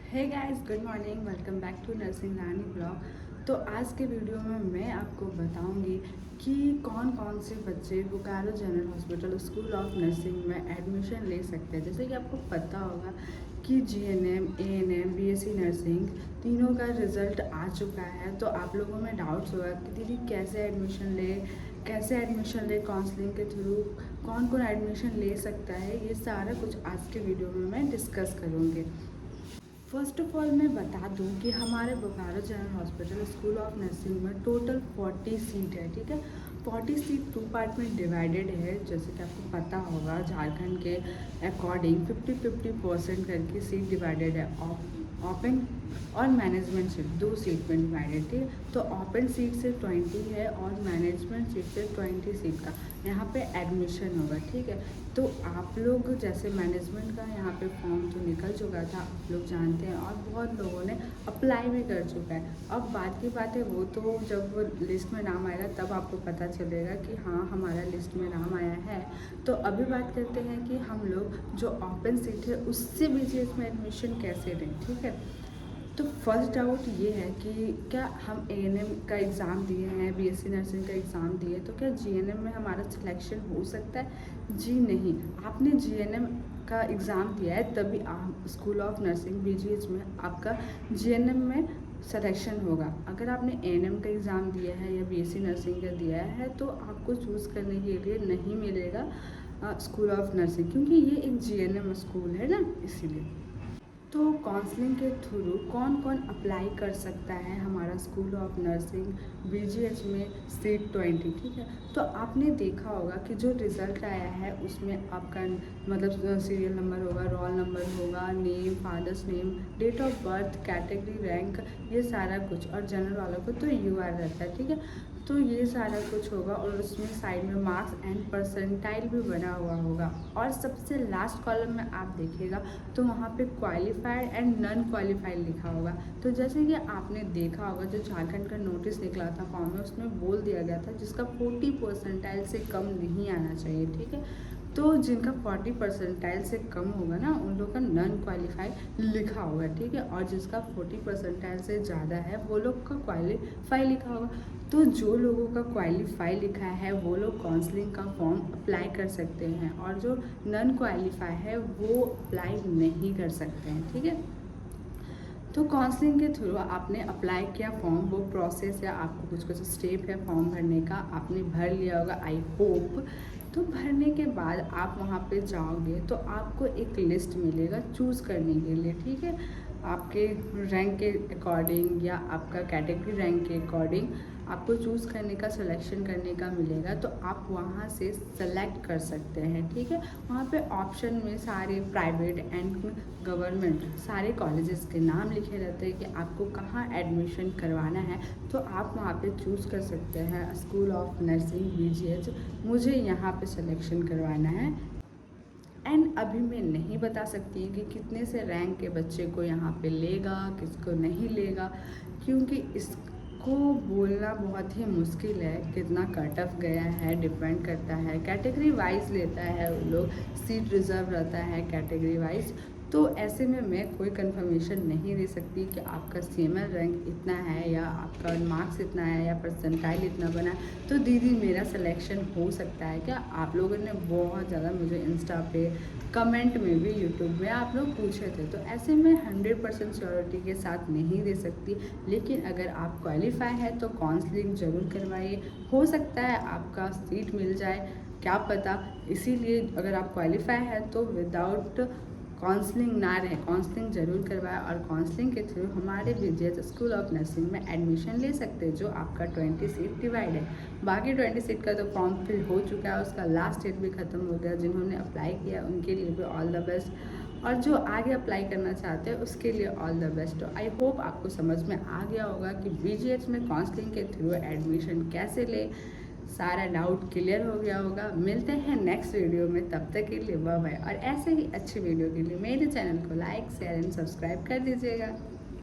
Hey guys, good morning. Welcome back to nursing Rani blog. तो आज के वीडियो में मैं आपको बताऊंगी कि कौन कौन से बच्चे Bokaro general hospital school of nursing में एडमिशन ले सकते हैं। जैसे कि आपको पता होगा कि जीएनएम, एएनएम, बीएससी नर्सिंग तीनों का रिज़ल्ट आ चुका है। तो आप लोगों में डाउट्स होगा कि दीदी कैसे एडमिशन ले काउंसलिंग के थ्रू, कौन कौन एडमिशन ले सकता है। ये सारा कुछ आज के वीडियो में मैं डिस्कस करूँगी। फर्स्ट ऑफ ऑल मैं बता दूं कि हमारे Bokaro general hospital school of nursing में टोटल 40 सीट है। ठीक है, 40 सीट 2 पार्ट में डिवाइडेड है। जैसे कि आपको पता होगा झारखंड के अकॉर्डिंग 50-50% करके सीट डिवाइडेड है। ओपन और मैनेजमेंट सीट 2 सीट में डिवाइडेड थी। तो ओपन सीट से 20 है और मैनेजमेंट सीट से 20 सीट का यहाँ पे एडमिशन होगा। ठीक है, तो आप लोग जैसे मैनेजमेंट का यहाँ पे फॉर्म तो निकल चुका था, आप लोग जानते हैं, और बहुत लोगों ने अप्लाई भी कर चुका है। अब बात की बात है, वो तो जब वो लिस्ट में नाम आएगा तब आपको पता चलेगा कि हाँ हमारा लिस्ट में नाम आया है। तो अभी बात करते हैं कि हम लोग जो ओपन सीट है उससे बीजीएस में एडमिशन कैसे लें। ठीक है, तो फर्स्ट डाउट ये है कि क्या हम एएनएम का एग्ज़ाम दिए हैं, बीएससी नर्सिंग का एग्ज़ाम दिए, तो क्या जीएनएम में हमारा सिलेक्शन हो सकता है? जी नहीं। आपने जीएनएम का एग्ज़ाम दिया है तभी आप स्कूल ऑफ नर्सिंग बीजीएच में आपका जीएनएम में सिलेक्शन होगा। अगर आपने एएनएम का एग्ज़ाम दिया है या बीएससी नर्सिंग का दिया है तो आपको चूज़ करने के लिए नहीं मिलेगा स्कूल ऑफ नर्सिंग, क्योंकि ये एक जीएनएम स्कूल है ना, इसीलिए। तो काउंसलिंग के थ्रू कौन कौन अप्लाई कर सकता है हमारा स्कूल ऑफ नर्सिंग बीजीएच में सीट 20। ठीक है, तो आपने देखा होगा कि जो रिज़ल्ट आया है उसमें आपका मतलब सीरियल नंबर होगा, रोल नंबर होगा, name, father's name, date of birth, category, rank, ये सारा कुछ। और जनरल वालों को तो यूआर रहता है। ठीक है, तो ये सारा कुछ होगा और उसमें साइड में मार्क्स एंड परसेंटाइल भी बना हुआ होगा। और सबसे लास्ट कॉलम में आप देखिएगा तो वहाँ पे क्वालिफाइड एंड नॉन क्वालिफाइड लिखा होगा। तो जैसे कि आपने देखा होगा जो झारखंड का नोटिस निकला था फॉर्म में, उसमें बोल दिया गया था जिसका 40 परसेंटाइल से कम नहीं आना चाहिए। ठीक है, तो जिनका 40 परसेंटाइल से कम होगा ना उन लोग का नॉन क्वालिफाई लिखा होगा। ठीक है, और जिसका 40 परसेंटाइल से ज़्यादा है वो लोग का क्वालिफाई लिखा होगा। तो जो लोगों का क्वालिफाई लिखा है वो लोग काउंसलिंग का फॉर्म अप्लाई कर सकते हैं, और जो नॉन क्वालिफाई है वो अप्लाई नहीं कर सकते हैं। ठीक है, तो काउंसलिंग के थ्रू आपने अप्लाई किया फॉर्म, वो प्रोसेस या आपको कुछ कुछ स्टेप है फॉर्म भरने का, आपने भर लिया होगा आई होप। तो भरने के बाद आप वहाँ पे जाओगे तो आपको एक लिस्ट मिलेगा चूज़ करने के लिए। ठीक है, आपके रैंक के अकॉर्डिंग या आपका कैटेगरी रैंक के अकॉर्डिंग आपको चूज़ करने का, सिलेक्शन करने का मिलेगा। तो आप वहाँ से सेलेक्ट कर सकते हैं। ठीक है, वहाँ पे ऑप्शन में सारे प्राइवेट एंड गवर्नमेंट सारे कॉलेजेस के नाम लिखे रहते हैं कि आपको कहाँ एडमिशन करवाना है। तो आप वहाँ पे चूज़ कर सकते हैं स्कूल ऑफ नर्सिंग बीजीएच, मुझे यहाँ पे सिलेक्शन करवाना है। एंड अभी मैं नहीं बता सकती कि कितने से रैंक के बच्चे को यहाँ पे लेगा, किसको नहीं लेगा, क्योंकि इसको बोलना बहुत ही मुश्किल है। कितना कट ऑफ गया है डिपेंड करता है, कैटेगरी वाइज लेता है वो लोग, सीट रिज़र्व रहता है कैटेगरी वाइज। तो ऐसे में मैं कोई कंफर्मेशन नहीं दे सकती कि आपका सीएमएल रैंक इतना है या आपका मार्क्स इतना है या परसेंटाइल इतना बना है तो दीदी मेरा सिलेक्शन हो सकता है क्या। आप लोगों ने बहुत ज़्यादा मुझे इंस्टा पे, कमेंट में भी, यूट्यूब में आप लोग पूछे थे, तो ऐसे में 100% श्योरिटी के साथ नहीं दे सकती। लेकिन अगर आप क्वालिफाई है तो काउंसलिंग ज़रूर करवाइए, हो सकता है आपका सीट मिल जाए, क्या पता। इसीलिए अगर आप क्वालिफाई है तो विदाउट काउंसलिंग ना रहे, काउंसलिंग ज़रूर करवाएं। और काउंसलिंग के थ्रू हमारे बीजीएच स्कूल ऑफ नर्सिंग में एडमिशन ले सकते हैं, जो आपका 20 सीट डिवाइड है। बाकी 20 सीट का तो फॉर्म फिल हो चुका है, उसका लास्ट डेट भी ख़त्म हो गया। जिन्होंने अप्लाई किया उनके लिए भी ऑल द बेस्ट, और जो आगे अप्लाई करना चाहते हैं उसके लिए ऑल द बेस्ट। तो आई होप आपको समझ में आ गया होगा कि बीजीएच में काउंसलिंग के थ्रू एडमिशन कैसे ले, सारा डाउट क्लियर हो गया होगा। मिलते हैं नेक्स्ट वीडियो में, तब तक के लिए बाय बाय। और ऐसे ही अच्छी वीडियो के लिए मेरे चैनल को लाइक, शेयर एंड सब्सक्राइब कर दीजिएगा।